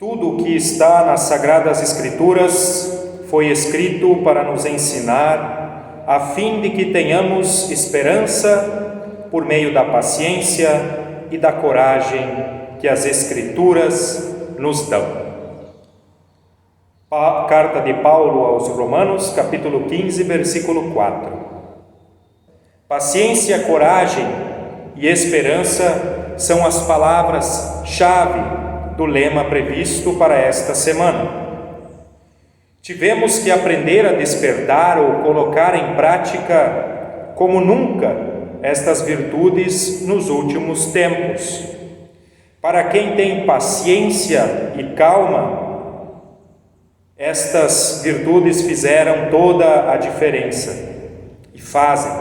Tudo o que está nas Sagradas Escrituras foi escrito para nos ensinar, a fim de que tenhamos esperança por meio da paciência e da coragem que as Escrituras nos dão. Carta de Paulo aos Romanos, capítulo 15, versículo 4. Paciência, coragem e esperança são as palavras-chave do lema previsto para esta semana. Tivemos que aprender a despertar ou colocar em prática como nunca estas virtudes nos últimos tempos. Para quem tem paciência e calma, estas virtudes fizeram toda a diferença e fazem.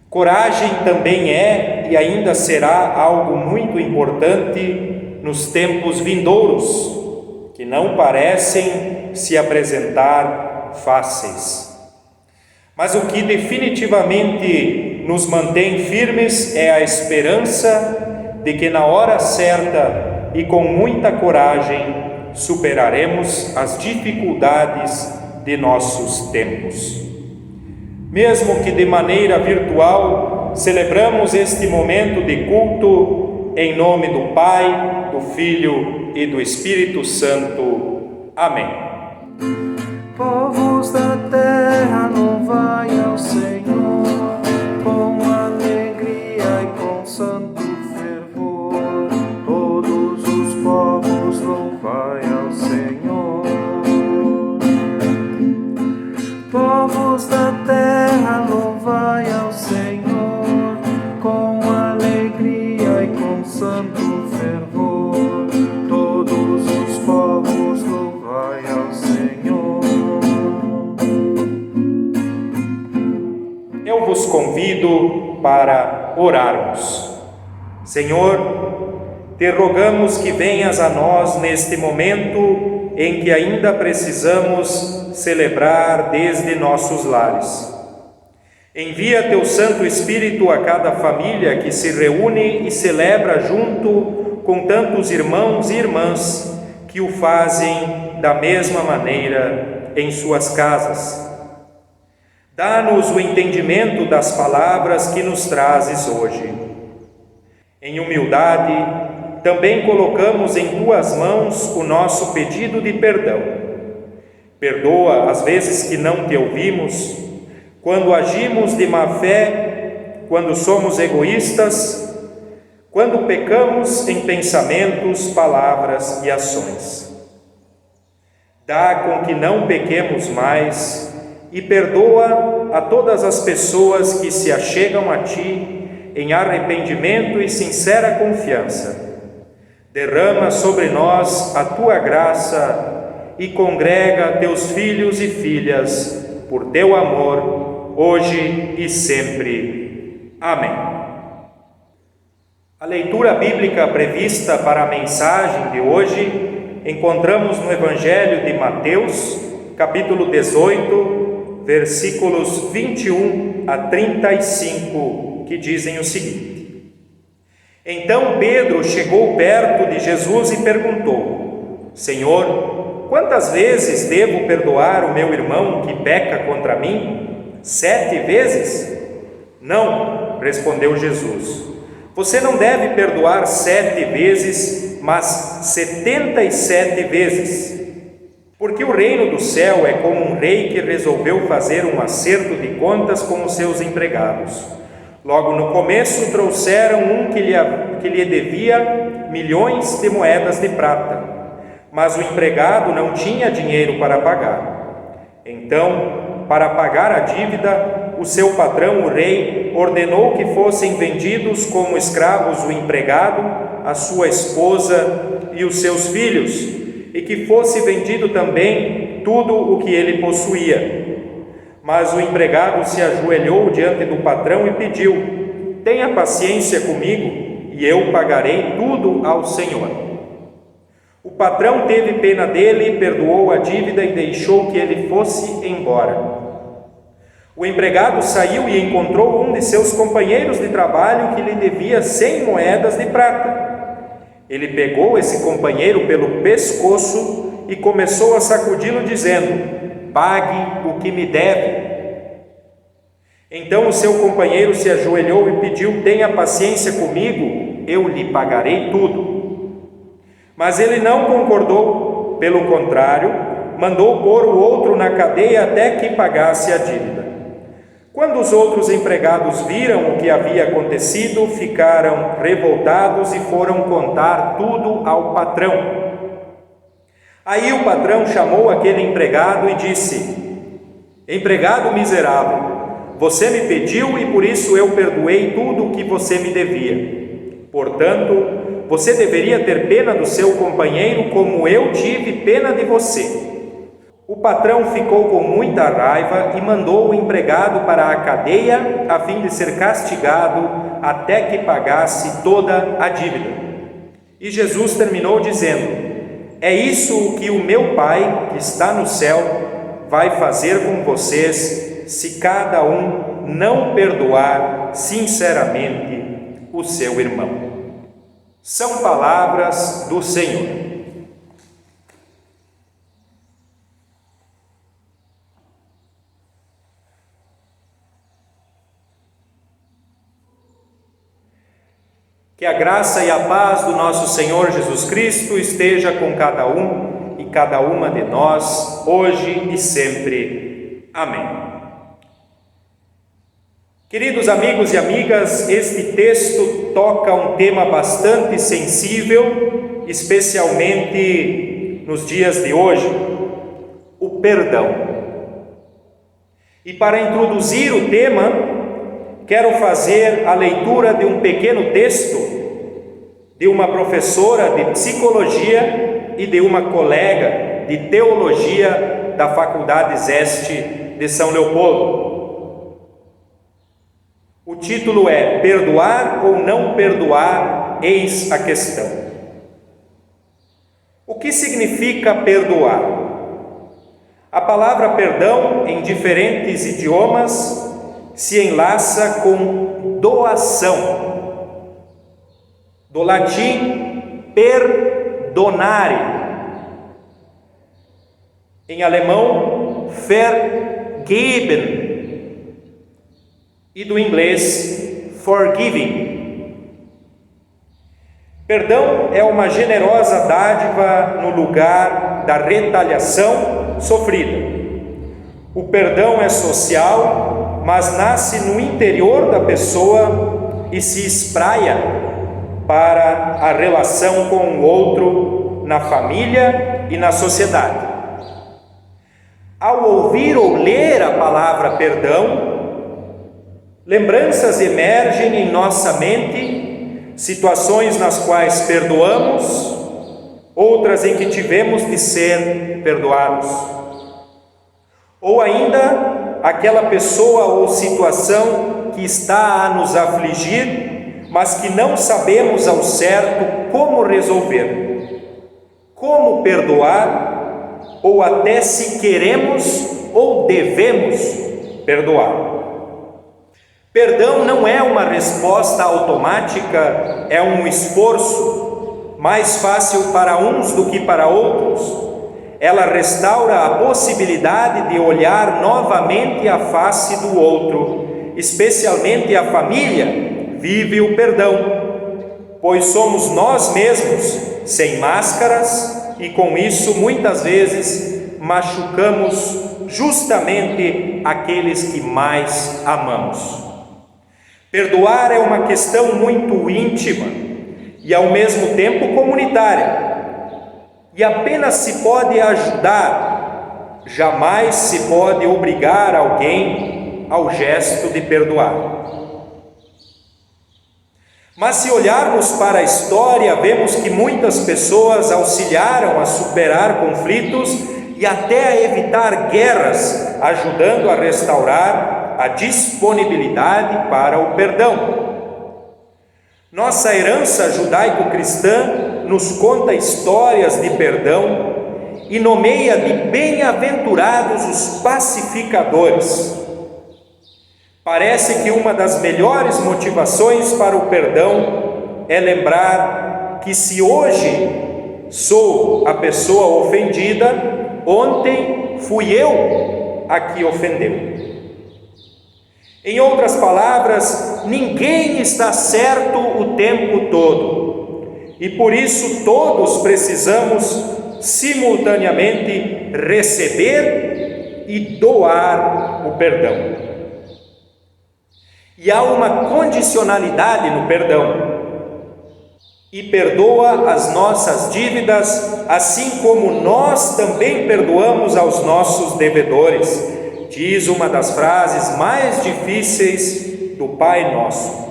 Coragem também é e ainda será algo muito importante nos tempos vindouros, que não parecem se apresentar fáceis. Mas o que definitivamente nos mantém firmes é a esperança de que na hora certa e com muita coragem superaremos as dificuldades de nossos tempos. Mesmo que de maneira virtual, celebramos este momento de culto em nome do Pai, do Filho e do Espírito Santo. Amém. Povos da terra, louvai ao Senhor, com alegria e com santo fervor. Todos os povos, louvai ao Senhor. Povos da terra, louvai ao Senhor, com alegria e com santo fervor. Todos os povos, louvai ao Senhor. Eu vos convido para orarmos. Senhor, te rogamos que venhas a nós neste momento em que ainda precisamos celebrar desde nossos lares. Envia teu Santo Espírito a cada família que se reúne e celebra junto com tantos irmãos e irmãs que o fazem da mesma maneira em suas casas. Dá-nos o entendimento das palavras que nos trazes hoje. Em humildade, também colocamos em tuas mãos o nosso pedido de perdão. Perdoa as vezes que não te ouvimos, quando agimos de má fé, quando somos egoístas, quando pecamos em pensamentos, palavras e ações. Dá com que não pequemos mais e perdoa a todas as pessoas que se achegam a Ti em arrependimento e sincera confiança. Derrama sobre nós a Tua graça e congrega Teus filhos e filhas por Teu amor, hoje e sempre. Amém. A leitura bíblica prevista para a mensagem de hoje encontramos no Evangelho de Mateus, capítulo 18, versículos 21 a 35, que dizem o seguinte: Então Pedro chegou perto de Jesus e perguntou: Senhor, quantas vezes devo perdoar o meu irmão que peca contra mim? 7 vezes? Não, respondeu Jesus. Você não deve perdoar 7 vezes, mas 77 vezes. Porque o reino do céu é como um rei que resolveu fazer um acerto de contas com os seus empregados. Logo no começo trouxeram um que lhe devia milhões de moedas de prata, mas o empregado não tinha dinheiro para pagar. Então, para pagar a dívida, o seu patrão, o rei, ordenou que fossem vendidos como escravos o empregado, a sua esposa e os seus filhos, e que fosse vendido também tudo o que ele possuía. Mas o empregado se ajoelhou diante do patrão e pediu: Tenha paciência comigo e eu pagarei tudo ao Senhor. O patrão teve pena dele, perdoou a dívida e deixou que ele fosse embora. O empregado saiu e encontrou um de seus companheiros de trabalho que lhe devia 100 moedas de prata. Ele pegou esse companheiro pelo pescoço e começou a sacudi-lo, dizendo: pague o que me deve. Então o seu companheiro se ajoelhou e pediu: tenha paciência comigo, eu lhe pagarei tudo. Mas ele não concordou, pelo contrário, mandou pôr o outro na cadeia até que pagasse a dívida. Quando os outros empregados viram o que havia acontecido, ficaram revoltados e foram contar tudo ao patrão. Aí o patrão chamou aquele empregado e disse: empregado miserável, você me pediu e por isso eu perdoei tudo o que você me devia. Portanto, você deveria ter pena do seu companheiro como eu tive pena de você. O patrão ficou com muita raiva e mandou o empregado para a cadeia a fim de ser castigado até que pagasse toda a dívida. E Jesus terminou dizendo: é isso que o meu Pai, que está no céu, vai fazer com vocês, se cada um não perdoar sinceramente o seu irmão. São palavras do Senhor. Que a graça e a paz do nosso Senhor Jesus Cristo esteja com cada um e cada uma de nós, hoje e sempre. Amém. Queridos amigos e amigas, este texto toca um tema bastante sensível, especialmente nos dias de hoje: o perdão. E para introduzir o tema, quero fazer a leitura de um pequeno texto de uma professora de psicologia e de uma colega de teologia da Faculdade Zeste de São Leopoldo. O título é: Perdoar ou não perdoar, eis a questão. O que significa perdoar? A palavra perdão, em diferentes idiomas, se enlaça com doação, do latim perdonare, em alemão vergeben e do inglês forgiving. Perdão é uma generosa dádiva no lugar da retaliação sofrida. O perdão é social, mas nasce no interior da pessoa e se espraia para a relação com o outro, na família e na sociedade. Ao ouvir ou ler a palavra perdão, lembranças emergem em nossa mente, situações nas quais perdoamos, outras em que tivemos de ser perdoados. Ou ainda, aquela pessoa ou situação que está a nos afligir, mas que não sabemos ao certo como resolver, como perdoar, ou até se queremos ou devemos perdoar. Perdão não é uma resposta automática, é um esforço, mais fácil para uns do que para outros. Ela restaura a possibilidade de olhar novamente a face do outro, especialmente a família vive o perdão, pois somos nós mesmos, sem máscaras, e com isso muitas vezes machucamos justamente aqueles que mais amamos. Perdoar é uma questão muito íntima e ao mesmo tempo comunitária, e apenas se pode ajudar, jamais se pode obrigar alguém ao gesto de perdoar. Mas se olharmos para a história, vemos que muitas pessoas auxiliaram a superar conflitos e até a evitar guerras, ajudando a restaurar a disponibilidade para o perdão. Nossa herança judaico-cristã nos conta histórias de perdão e nomeia de bem-aventurados os pacificadores. Parece que uma das melhores motivações para o perdão é lembrar que se hoje sou a pessoa ofendida, ontem fui eu a que ofendeu. Em outras palavras, ninguém está certo o tempo todo, e por isso todos precisamos simultaneamente receber e doar o perdão. E há uma condicionalidade no perdão. E perdoa as nossas dívidas, assim como nós também perdoamos aos nossos devedores, diz uma das frases mais difíceis do Pai Nosso.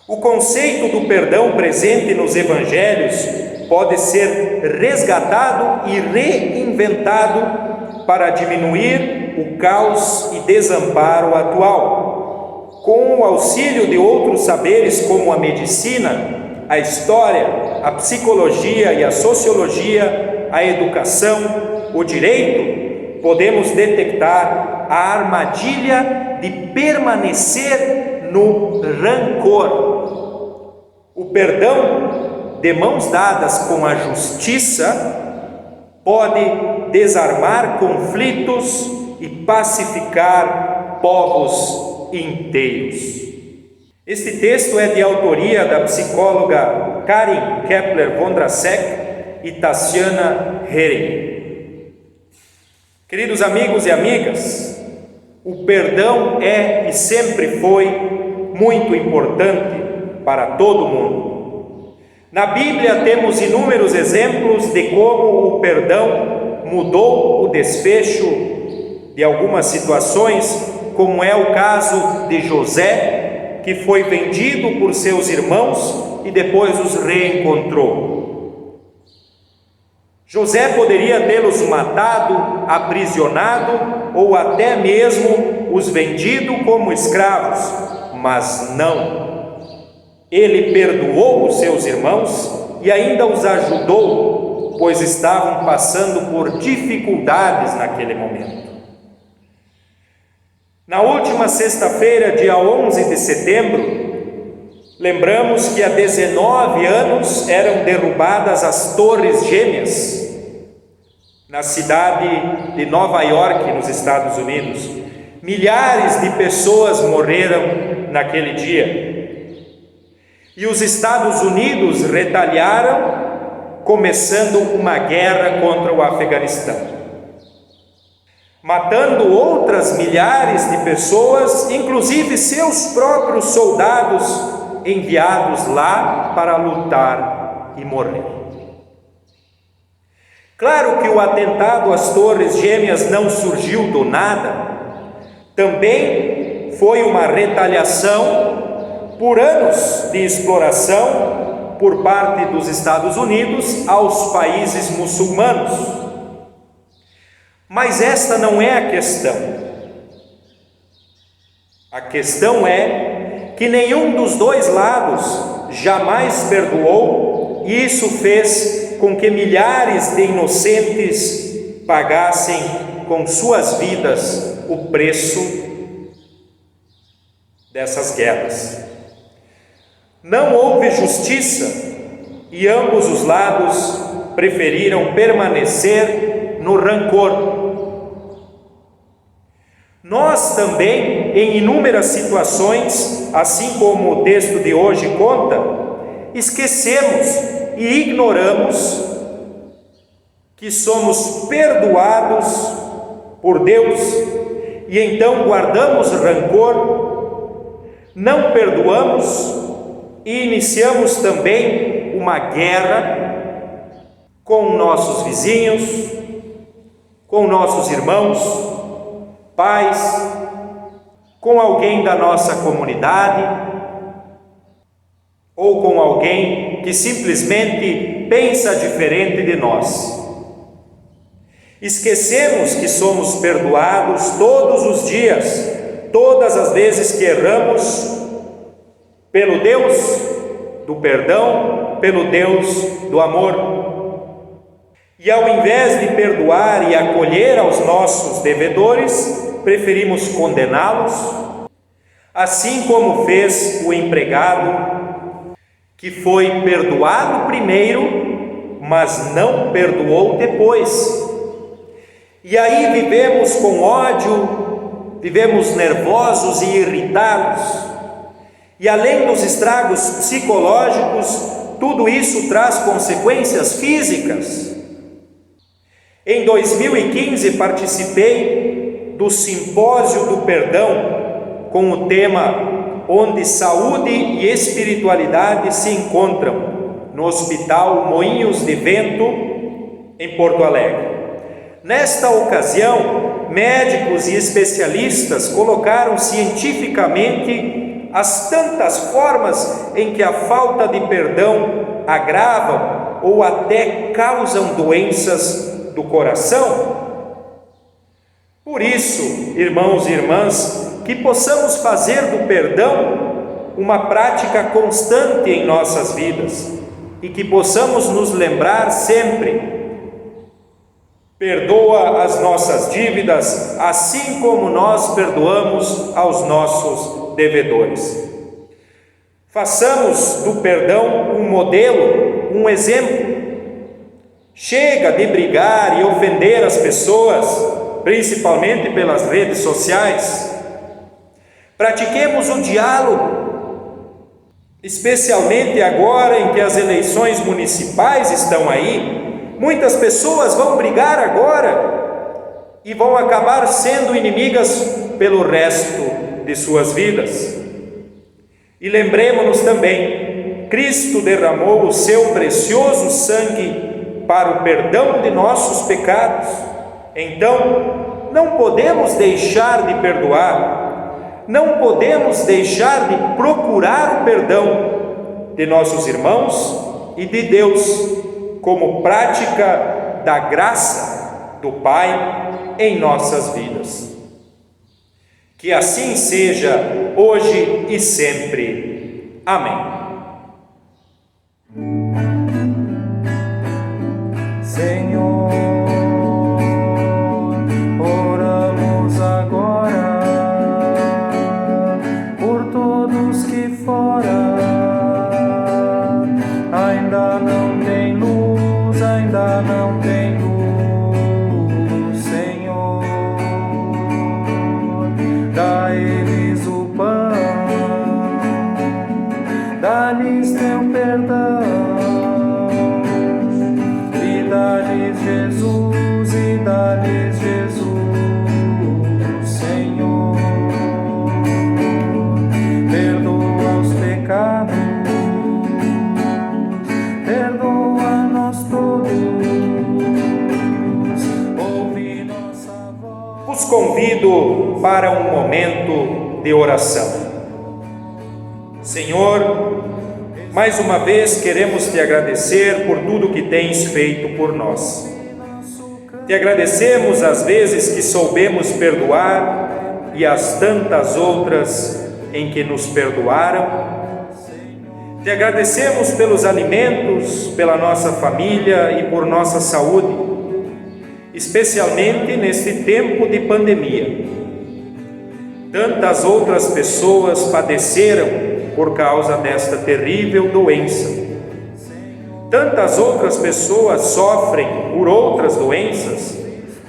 O conceito do perdão presente nos evangelhos pode ser resgatado e reinventado para diminuir o caos e desamparo atual. Com o auxílio de outros saberes como a medicina, a história, a psicologia e a sociologia, a educação, o direito, podemos detectar a armadilha de permanecer no rancor. O perdão, de mãos dadas com a justiça, pode desarmar conflitos e pacificar povos inteiros. Este texto é de autoria da psicóloga Karin Kepler-Vondrasek e Tassiana Hering. Queridos amigos e amigas, o perdão é e sempre foi muito importante para todo mundo. Na Bíblia temos inúmeros exemplos de como o perdão mudou o desfecho de algumas situações, como é o caso de José, que foi vendido por seus irmãos e depois os reencontrou. José poderia tê-los matado, aprisionado ou até mesmo os vendido como escravos, mas não. Ele perdoou os seus irmãos e ainda os ajudou, pois estavam passando por dificuldades naquele momento. Na última sexta-feira, dia 11 de setembro, lembramos que há 19 anos eram derrubadas as Torres Gêmeas, na cidade de Nova York, nos Estados Unidos. Milhares de pessoas morreram naquele dia. E os Estados Unidos retaliaram, começando uma guerra contra o Afeganistão, matando outras milhares de pessoas, inclusive seus próprios soldados enviados lá para lutar e morrer. Claro que o atentado às Torres Gêmeas não surgiu do nada, também foi uma retaliação por anos de exploração por parte dos Estados Unidos aos países muçulmanos. Mas esta não é a questão. A questão é que nenhum dos dois lados jamais perdoou, e isso fez com que milhares de inocentes pagassem com suas vidas o preço dessas guerras. Não houve justiça e ambos os lados preferiram permanecer no rancor. Nós também, em inúmeras situações, assim como o texto de hoje conta, esquecemos e ignoramos que somos perdoados por Deus e então guardamos rancor, não perdoamos e iniciamos também uma guerra com nossos vizinhos, com nossos irmãos, pais, com alguém da nossa comunidade ou com alguém que simplesmente pensa diferente de nós. Esquecemos que somos perdoados todos os dias, todas as vezes que erramos, pelo Deus do perdão, pelo Deus do amor. E ao invés de perdoar e acolher aos nossos devedores, preferimos condená-los, assim como fez o empregado que foi perdoado primeiro, mas não perdoou depois. E aí vivemos com ódio, vivemos nervosos e irritados. E além dos estragos psicológicos, tudo isso traz consequências físicas. Em 2015 participei do Simpósio do Perdão, com o tema Onde Saúde e Espiritualidade se Encontram, no Hospital Moinhos de Vento, em Porto Alegre. Nesta ocasião, médicos e especialistas colocaram cientificamente as tantas formas em que a falta de perdão agravam ou até causam doenças do coração. Por isso, irmãos e irmãs, que possamos fazer do perdão uma prática constante em nossas vidas e que possamos nos lembrar sempre: perdoa as nossas dívidas, assim como nós perdoamos aos nossos devedores. Façamos do perdão um modelo, um exemplo. Chega de brigar e ofender as pessoas, principalmente pelas redes sociais. Pratiquemos o diálogo, especialmente agora em que as eleições municipais estão aí. Muitas pessoas vão brigar agora e vão acabar sendo inimigas pelo resto de suas vidas. E lembremos-nos também, Cristo derramou o seu precioso sangue para o perdão de nossos pecados. Então, não podemos deixar de perdoar, não podemos deixar de procurar o perdão de nossos irmãos e de Deus, como prática da graça do Pai em nossas vidas. Que assim seja hoje e sempre. Amém. Senhor, oramos agora por todos que fora ainda não tem luz, ainda não tem luz, Senhor. Dá-lhes o pão, dá-lhes teu perdão, e dá-lhes Jesus, e dá-lhes Jesus, Senhor. Perdoa os pecados, perdoa-nos todos, ouve nossa voz. Os convido para um momento de oração. Senhor, mais uma vez queremos te agradecer por tudo que tens feito por nós. Te agradecemos as vezes que soubemos perdoar e as tantas outras em que nos perdoaram. Te agradecemos pelos alimentos, pela nossa família e por nossa saúde, especialmente neste tempo de pandemia. Tantas outras pessoas padeceram por causa desta terrível doença. Tantas outras pessoas sofrem por outras doenças,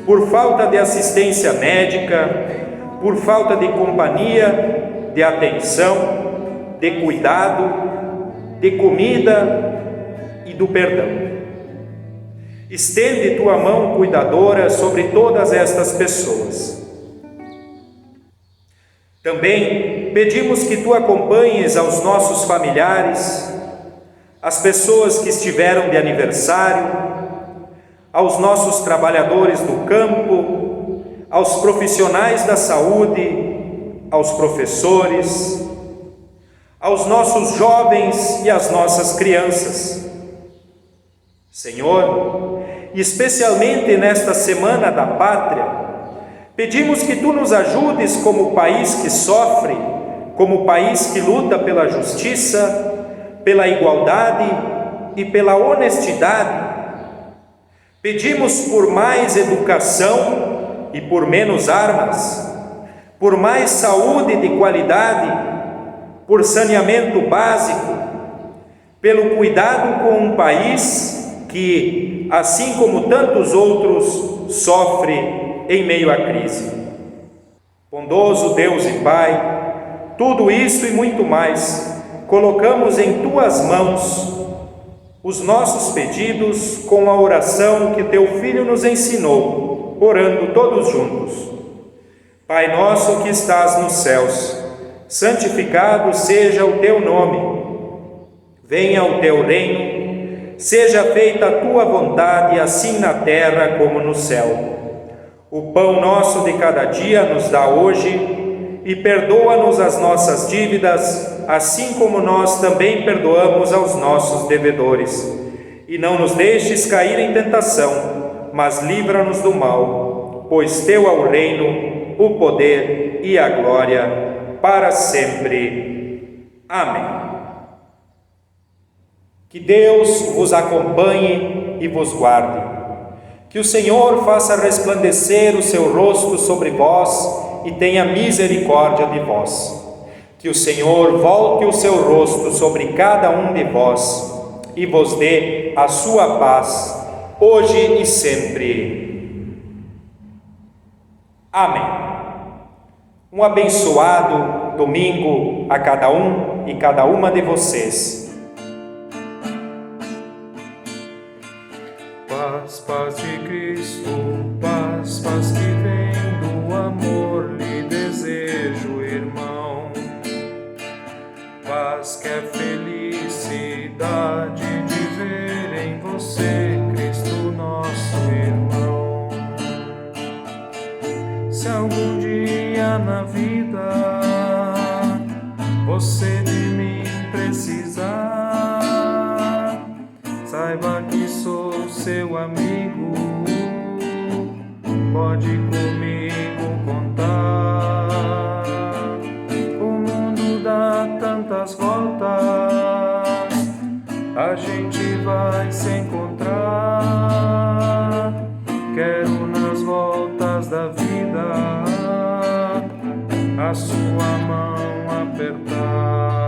por falta de assistência médica, por falta de companhia, de atenção, de cuidado, de comida e do perdão. Estende tua mão cuidadora sobre todas estas pessoas. Também pedimos que tu acompanhes aos nossos familiares, as pessoas que estiveram de aniversário, aos nossos trabalhadores do campo, aos profissionais da saúde, aos professores, aos nossos jovens e às nossas crianças. Senhor, especialmente nesta Semana da Pátria, pedimos que tu nos ajudes como país que sofre, como país que luta pela justiça, pela igualdade e pela honestidade. Pedimos por mais educação e por menos armas, por mais saúde de qualidade, por saneamento básico, pelo cuidado com um país que, assim como tantos outros, sofre em meio à crise. Bondoso Deus e Pai, tudo isso e muito mais colocamos em Tuas mãos, os nossos pedidos com a oração que Teu Filho nos ensinou, orando todos juntos. Pai nosso que estás nos céus, santificado seja o Teu nome. Venha o Teu reino, seja feita a Tua vontade, assim na terra como no céu. O pão nosso de cada dia nos dá hoje, e perdoa-nos as nossas dívidas, assim como nós também perdoamos aos nossos devedores. E não nos deixes cair em tentação, mas livra-nos do mal, pois Teu é o reino, o poder e a glória, para sempre. Amém. Que Deus vos acompanhe e vos guarde. Que o Senhor faça resplandecer o seu rosto sobre vós e tenha misericórdia de vós. Que o Senhor volte o seu rosto sobre cada um de vós e vos dê a sua paz, hoje e sempre. Amém. Um abençoado domingo a cada um e cada uma de vocês. Paz, paz de Cristo, paz, paz que vem do amor, lhe desejo, irmão. Paz que é felicidade de ver em você, Cristo nosso irmão. Se algum dia na vida você de mim precisar, saiba que sou seu amigo, pode comigo contar. O mundo dá tantas voltas, a gente vai se encontrar. Quero nas voltas da vida a sua mão apertar.